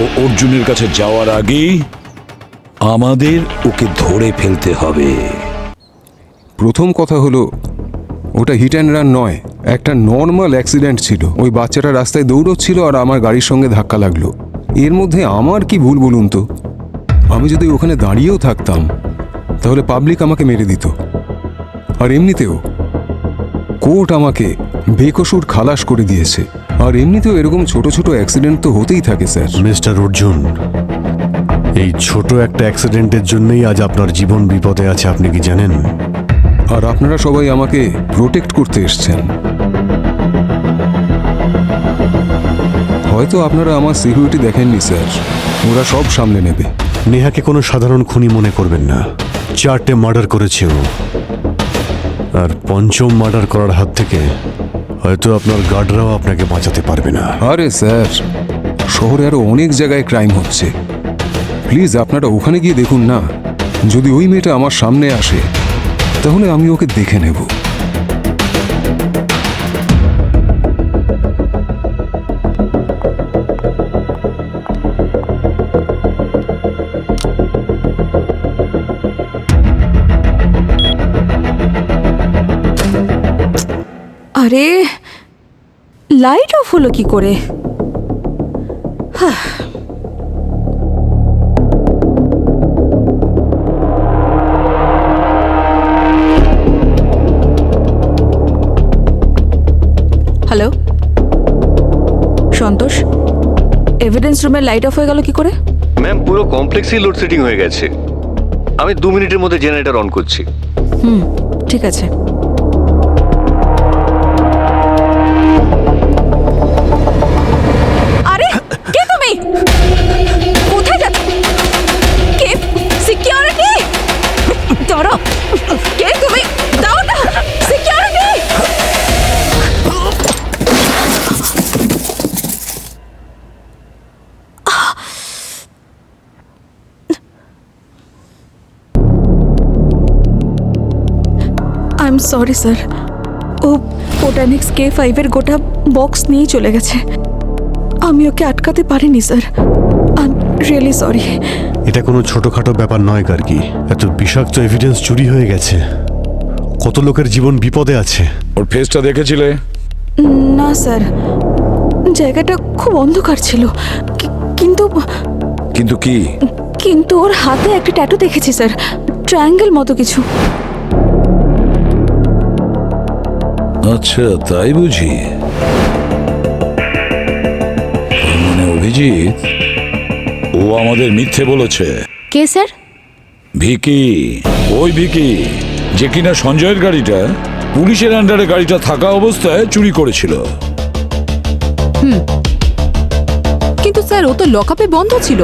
ও অর্জুনের কাছে যাওয়ার আগেই আমাদের ওকে ধরে ফেলতে হবে। প্রথম কথা হলো, ওটা হিট অ্যান্ড রান নয়, একটা নর্মাল অ্যাক্সিডেন্ট ছিল। ওই বাচ্চাটা রাস্তায় দৌড়চ্ছিল আর আমার গাড়ির সঙ্গে ধাক্কা লাগলো। এর মধ্যে আমার কি ভুল বলুন তো? আমি যদি ওখানে দাঁড়িয়েও থাকতাম তাহলে পাবলিক আমাকে মেরে দিত। আর এমনিতেও কোর্ট আমাকে বেকসুর খালাস করে দিয়েছে। আর এমনিতেও এরকম ছোট ছোট অ্যাক্সিডেন্ট তো হতেই থাকে স্যার। মিস্টার অর্জুন, এই ছোট একটা অ্যাক্সিডেন্টের জন্যই আজ আপনার জীবন বিপদে আছে, আপনি কি জানেন? আর আপনারা সবাই আমাকে প্রোটেক্ট করতে এসছেন। হয়তো আপনারা আমার সিকিউরিটি দেখেননি স্যার, ওরা সব সামলে নেবে। নেহাকে কোনো সাধারণ খুনি মনে করবেন না। 4টে মার্ডার করেছে ও, আর 5ম মার্ডার করার হাত থেকে হয়তো আপনার গার্ডরাও আপনাকে বাঁচাতে পারবে না। আরে স্যার, শহরে আরো অনেক জায়গায় ক্রাইম হচ্ছে। প্লিজ আপনারা ওখানে গিয়ে দেখুন না। যদি ওই মেয়েটা আমার সামনে আসে তাহলে আমি ওকে দেখে নেব। আরে লাইট অফ হলো কি করে? হ্যালো সন্তোষ, এভিডেন্স রুমের লাইট অফ হয়ে গেল কি করে? ম্যাম, পুরো কমপ্লেক্সই লোডশেডিং হয়ে গেছে। আমি 2 মিনিটের মধ্যে জেনারেটর অন করছি। ঠিক আছে। আরে কে তুমি? কোথায় যাচ্ছ? কে? সিকিউরিটি! দাঁড়াও, কে তুমি? দাও না, security! I am sorry sir, ও বোটানিক্স K5-এর গোটা বক্স নিয়েই চলে গেছে। আমি ওকে আটকাতে পারিনি স্যার, আই এম রিয়েলি সরি। এটা কোনো ছোটখাটো ব্যাপার নয় গার্গী, এত বিষাক্ত এভিডেন্স চুরি হয়ে গেছে, কত লোকের জীবন বিপদে আছে। ওর ফেসটা দেখেছিলে? না স্যার, জায়গাটা খুব অন্ধকার ছিল, কিন্তু কিন্তু কি? কিন্তু ওর হাতে একটা ট্যাটু দেখেছি স্যার, ট্রায়াঙ্গেল মতো কিছু। আচ্ছা, তাই বুঝি? মানে অভিজিৎ ও আমাদের মিথ্যে বলেছে। কে স্যার? ভিকি, ওই ভিকি যে কিনা সঞ্জয়ের গাড়িটা পুলিশের আন্ডারে গাড়িটা থাকা অবস্থায় চুরি করেছিল। কিন্তু স্যার ও তো লকআপে বন্ধ ছিল,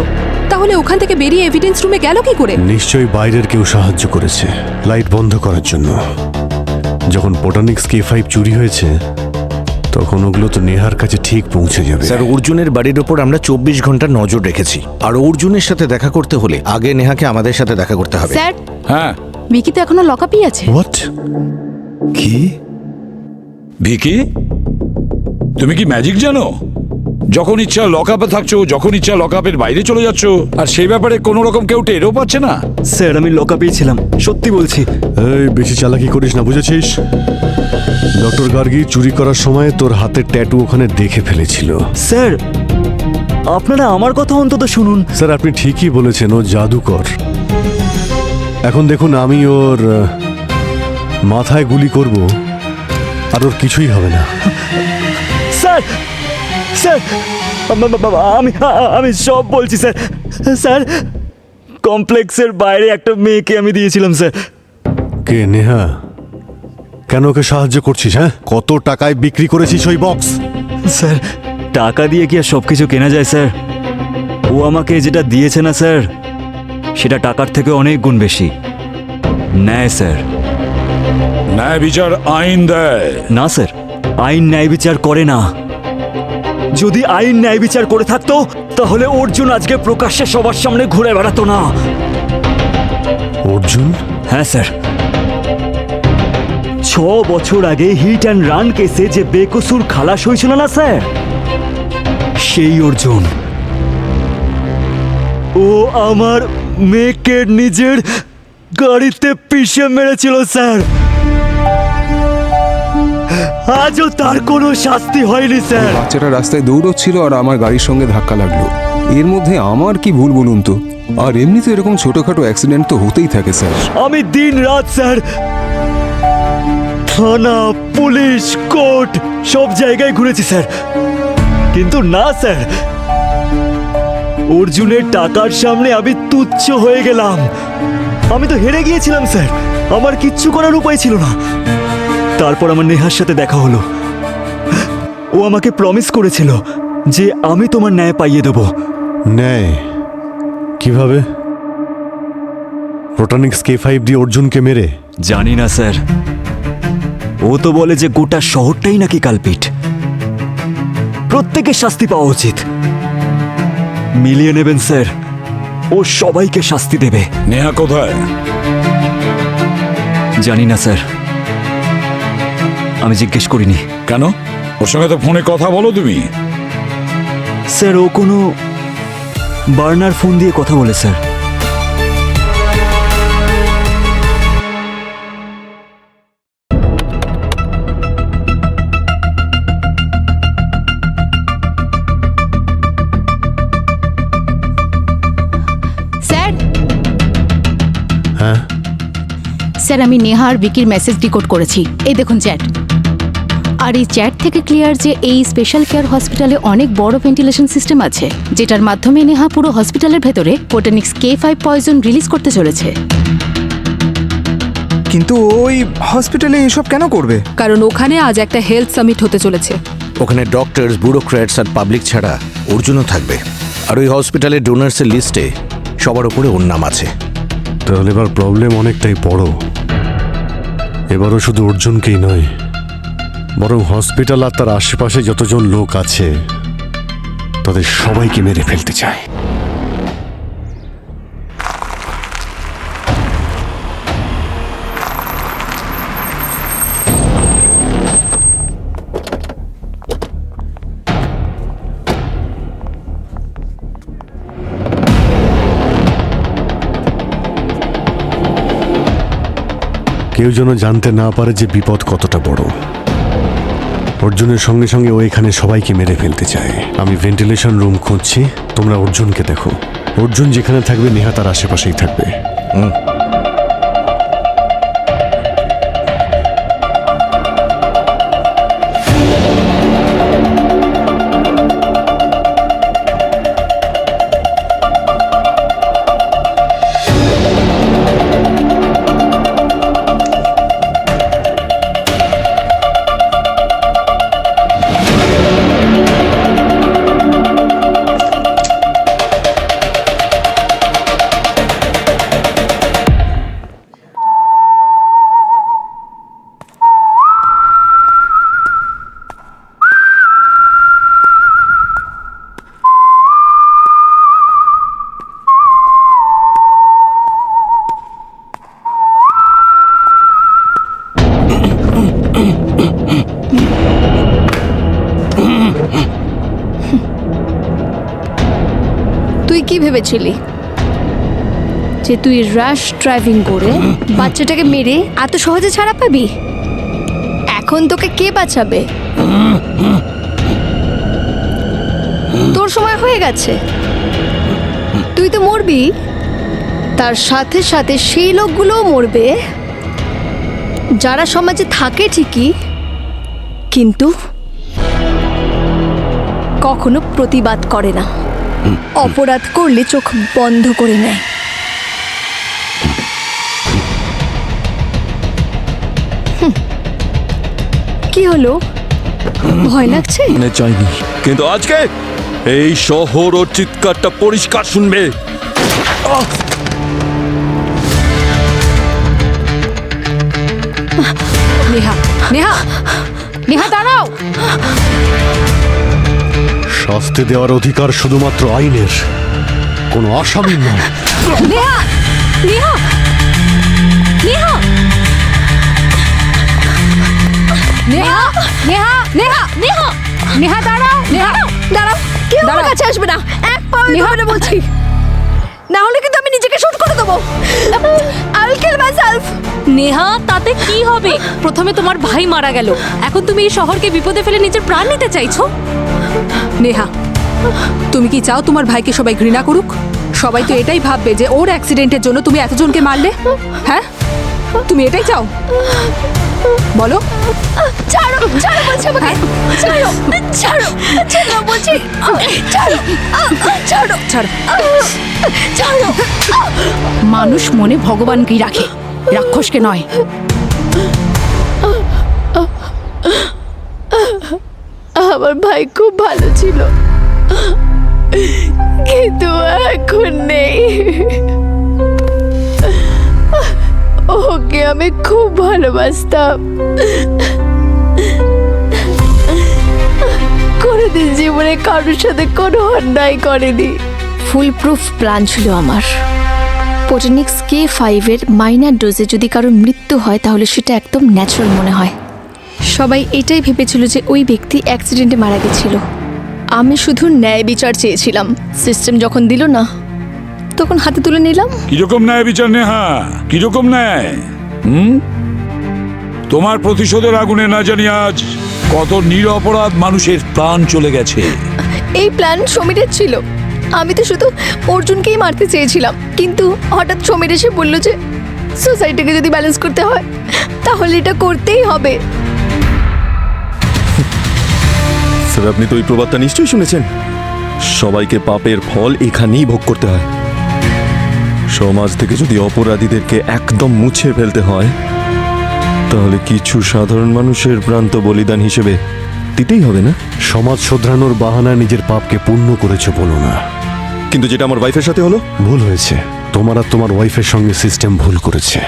তাহলে ওখান থেকে বেরিয়ে এভিডেন্স রুমে গেল কি করে? নিশ্চয়ই বাইরের কেউ সাহায্য করেছে লাইট বন্ধ করার জন্য। যখন বোটানিক্স K5 চুরি হয়েছে তখন ওগুলো তো নেহার কাছে ঠিক পৌঁছে যাবে। স্যার, অর্জুনের বাড়ির ওপর আমরা 24 ঘন্টা নজর রেখেছি, আর অর্জুনের সাথে দেখা করতে হলে আগে নেহাকে আমাদের সাথে দেখা করতে হবে। স্যার, হ্যাঁ ভিকি তো এখনো লকআপই আছে। হোয়াট? কি? ভিকি, তুমি কি ম্যাজিক জানো? যখন ইচ্ছা লকআপে থাকছো, যখন ইচ্ছা লকআপের বাইরে চলে যাচ্ছ, আর সেই ব্যাপারে কোনো রকম কেউ টেরও পাচ্ছে না। স্যার, আমি লকআপেই ছিলাম, সত্যি বলছি। এই বেশি চালাকি করিস না, বুঝেছিস? ডক্টর গার্গী চুরি করার সময় তোর হাতের ট্যাটু ওখানে দেখে ফেলেছিল। স্যার, আপনারা আমার কথা অন্তত শুনুন। স্যার, আপনি ঠিকই বলেছেন, ও জাদুকর। এখন দেখুন, আমি ওর মাথায় গুলি করব আর ওর কিছুই হবে না। স্যার, স্যার, আমি সব বলছি স্যার। স্যার, কমপ্লেক্সের বাইরে একটা মেয়েকে আমি দিয়েছিলাম স্যার। কে? নেহা? কেন ওকে সাহায্য করছিস? হ্যাঁ, কত টাকায় বিক্রি করেছিস ওই বক্স? স্যার, টাকা দিয়ে কি আর সব কিছু কেনা যায় স্যার? ও আমাকে যেটা দিয়েছে না স্যার, সেটা টাকার থেকে অনেক গুণ বেশি। ন্যায় স্যার। ন্যায় বিচার আইন দেয় না স্যার, আইন ন্যায় বিচার করে না। যদি আইন ন্যায় বিচার করে থাকতো তাহলে অর্জুন আজকে প্রকাশ্যে সবার সামনে ঘুরে বেড়াতো না। অর্জুন? হ্যাঁ স্যার, 6 বছর আগে হিট অ্যান্ড রান কেসে যে বেকসুর খালাস হয়েছিল না স্যার, সেই অর্জুন। ও আমার মেয়েকে নিজের গাড়িতে পিষে মেরেছিল স্যার। আজও তার কোনো শাস্তি হয়নি স্যার। বাচ্চাটা রাস্তায় দৌড়চ্ছিল আর আমার গাড়ির সঙ্গে ধাক্কা লাগলো। এর মধ্যে আমার কি ভুল বলুন তো? আর এমনি তো এরকম ছোটখাটো অ্যাক্সিডেন্ট তো হতেই থাকে স্যার। আমি দিন রাত স্যার থানা, পুলিশ, কোর্ট সব জায়গায় ঘুরেছি স্যার, কিন্তু না স্যার, অর্জুনের টাকার সামনে আমি তুচ্ছ হয়ে গেলাম। আমি তো হেরে গিয়েছিলাম স্যার, আমার কিচ্ছু করার উপায় ছিল না। তারপর আমার নেহার সাথে দেখা হলো। ও আমাকে প্রমিস করেছিল যে আমি তোমার ন্যায় পাইয়ে দেব। ন্যায়? কিভাবে? বোটানিক্স K5 দিয়ে অর্জুনকে মেরে? জানি না স্যার, ও তো বলে যে গোটা শহরটাই নাকি কালপিট, প্রত্যেকের শাস্তি পাওয়া উচিত। মিলিয়ে নেবেন স্যার, ও সবাইকে শাস্তি দেবে। নেহা কোথায়? জানি না স্যার, আমি জিজ্ঞেস করিনি। কেন? ওর সঙ্গে তো ফোনে কথা বলো তুমি। স্যার ও কোনো বার্নার ফোন দিয়ে কথা বলে স্যার। স্যার, হ্যাঁ স্যার আমি নেহা আর বিকির মেসেজ ডিকোড করেছি। এই দেখুন চ্যাট। আর এই চ্যাট থেকে ক্লিয়ার যে এই স্পেশাল কেয়ার হসপিটালে অনেক বড় ভেন্টিলেশন সিস্টেম আছে, যেটার মাধ্যমে নেহা পুরো হসপিটালের ভেতরে কোটেনিক্স K5 পয়জন রিলিজ করতে চলেছে। কিন্তু ওই হসপিটালে এসব কেন করবে? কারণ ওখানে আজ একটা হেলথ সামিট হতে চলেছে। ওখানে ডক্টরস, ব্যুরোক্র্যাটস আর পাবলিক ছাড়া অর্জুনও থাকবে। আর ওই হসপিটালের ডোনার্সের লিস্টে সবার উপরে ওর নাম আছে। তাহলে এবার প্রবলেম অনেকটাই বড়। এবারও শুধু অর্জুনকেই নয়, বরং হসপিটাল আর তার আশেপাশে যতজন লোক আছে তাদের সবাইকে মেরে ফেলতে চায়। কেউ যেন জানতে না পারে যে বিপদ কতটা বড়। অর্জুনের সঙ্গে সঙ্গে ও এখানে সবাইকে মেরে ফেলতে চায়। আমি ভেন্টিলেশন রুম খুঁজছি, তোমরা অর্জুনকে দেখো। অর্জুন যেখানে থাকবে নেহা তার আশেপাশেই থাকবে। তুই কি ভেবেছিলি যে তুই র্যাশ ড্রাইভিং করে বাচ্চাটাকে মেরে এত সহজে ছাড়া পাবি? এখন তোকে কে বাঁচাবে? তোর সময় হয়ে গেছে, তুই তো মরবি। তার সাথে সাথে সেই লোকগুলোও মরবে যারা সমাজে থাকে ঠিকই, কিন্তু কখনো প্রতিবাদ করে না। অপরাধ করলে চোখ বন্ধ করে নেয়। কি হলো, ভয় লাগছে? চাইনি, কিন্তু আজকে এই শহর ওর চিৎকারটা পরিষ্কার শুনবে। নেহা, নেহা, নেহা দাঁড়াও। শাস্তি দেওয়ার অধিকার শুধুমাত্র আইনের, কোনো আসামির নয়। নেহা, নেহা, নেহা, নেহা, নেহা, নেহা, নেহা, নেহা দাঁড়াও, নেহা দাঁড়াও, কেউ আমার কাছে আসবে না, এক পাও এগোবে বলছি, না হলে কিন্তু আমি নিজেকে শুট করে দেবো। I will kill myself. Neha, তাতে কি হবে? প্রথমে তোমার ভাই মারা গেল, এখন তুমি এই শহরকে বিপদে ফেলে নিজের প্রাণ নিতে চাইছো? নেহা, তুমি কি চাও তোমার ভাইকে সবাই ঘৃণা করুক? সবাই তো এটাই ভাববে যে ওর অ্যাক্সিডেন্টের জন্য তুমি এতজনকে মারলে। হ্যাঁ, তুমি এটাই চাও? বলো। ছাড়ো, ছাড়ো বলছি আমাকে, ছাড়ো, ছাড়ো, ছাড়ো বলছি, ছাড়ো, ছাড়ো, ছাড়ো, ছাড়ো। মানুষ মনে ভগবানকেই রাখে, রাক্ষসকে নয়। আমার ভাই খুব ভালো ছিল, কিন্তু এখন নেই। ওকে আমি খুব ভালোবাসতাম, কোনোদিন জীবনে কারোর সাথে কোনো অন্যায় করেনি। ফুল প্রুফ প্ল্যান ছিল আমার, পোটেনিক্স K5-এর মাইনার ডোজে যদি কারোর মৃত্যু হয় তাহলে সেটা একদম ন্যাচারাল মনে হয়। সবাই এটাই ভেবেছিল যে ওই ব্যক্তি অ্যাক্সিডেন্টে মারা গেছিল। আমি শুধু ন্যায় বিচার চেয়েছিলাম, সিস্টেম যখন দিল না তখন হাতে তুলে নিলাম। কিরকম ন্যায় বিচার নেহা, কিরকম ন্যায়? তোমার প্রতিশোধের আগুনে না জানি আজ কত নিরপরাধ মানুষের প্রাণ চলে গেছে। এই প্ল্যান সমীরের ছিল। আমি তো শুধু অর্জুনকেই মারতে চেয়েছিলাম, কিন্তু হঠাৎ সমীর এসে বলল যে সোসাইটিকে যদি ব্যালেন্স করতে হয় তাহলে এটা করতেই হবে। স্যার, আপনি তো ওই প্রবাদটা নিশ্চয়ই শুনেছেন, সবাইকে পাপের ফল এখানেই ভোগ করতে হয়। সমাজ থেকে যদি অপরাধীদেরকে একদম মুছে ফেলতে হয় তাহলে কিছু সাধারণ মানুষের প্রাণ তো বলিদান হিসেবে দিতেই হবে না? সমাজ শোধরানোর বাহানা নিজের পাপকে পূর্ণ করেছো বলো না। কিন্তু যেটা আমার ওয়াইফের সাথে হলো, ভুল হয়েছে। তোমার আর তোমার ওয়াইফের সঙ্গে সিস্টেম ভুল করেছে,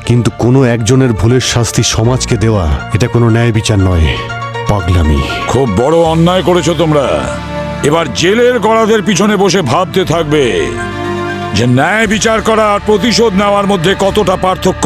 কিন্তু কোনো একজনের ভুলের শাস্তি সমাজকে দেওয়া এটা কোনো ন্যায় বিচার নয়, পাগলামি। খুব বড় অন্যায় করেছো তোমরা। এবার জেলের গড়াদের পিছনে বসে ভাবতে থাকবে যে ন্যায় বিচার করা আর প্রতিশোধ নেওয়ার মধ্যে কতটা পার্থক্য।